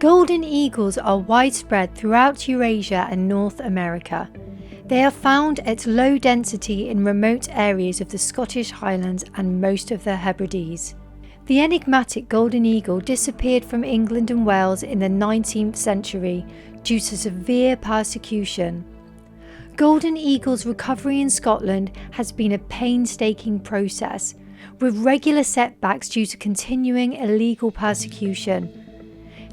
Golden eagles are widespread throughout Eurasia and North America. They are found at low density in remote areas of the Scottish Highlands and most of the Hebrides. The enigmatic golden eagle disappeared from England and Wales in the 19th century due to severe persecution. Golden eagles' recovery in Scotland has been a painstaking process, with regular setbacks due to continuing illegal persecution.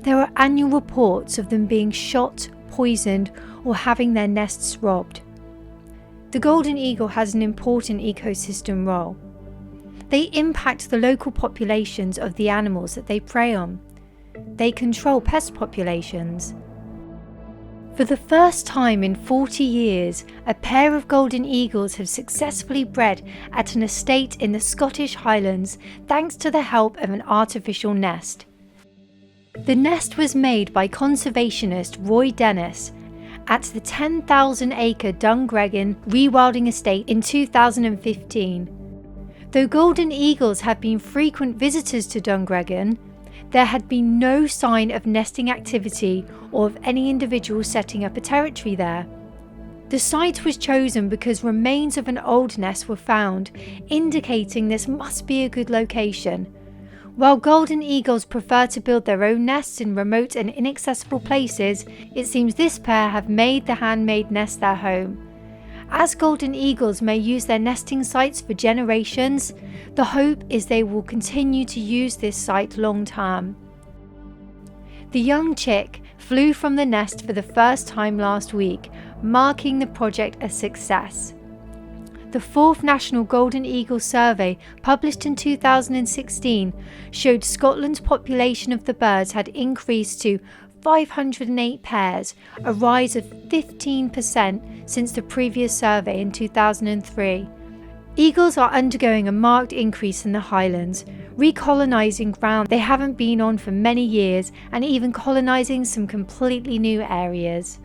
There are annual reports of them being shot, poisoned, or having their nests robbed. The golden eagle has an important ecosystem role. They impact the local populations of the animals that they prey on. They control pest populations. For the first time in 40 years, a pair of golden eagles have successfully bred at an estate in the Scottish Highlands thanks to the help of an artificial nest. The nest was made by conservationist Dennis at the 10,000-acre Dundreggan Rewilding estate in 2015. Though golden eagles have been frequent visitors to Dundreggan, there had been no sign of nesting activity or of any individual setting up a territory there. The site was chosen because remains of an old nest were found, indicating this must be a good location. While golden eagles prefer to build their own nests in remote and inaccessible places, it seems this pair have made the handmade nest their home. As golden eagles may use their nesting sites for generations, the hope is they will continue to use this site long term. The young chick flew from the nest for the first time last week, marking the project a success. The 4th National Golden Eagle Survey, published in 2016, showed Scotland's population of the birds had increased to 508 pairs, a rise of 15% since the previous survey in 2003. Eagles are undergoing a marked increase in the Highlands, recolonising ground they haven't been on for many years and even colonising some completely new areas.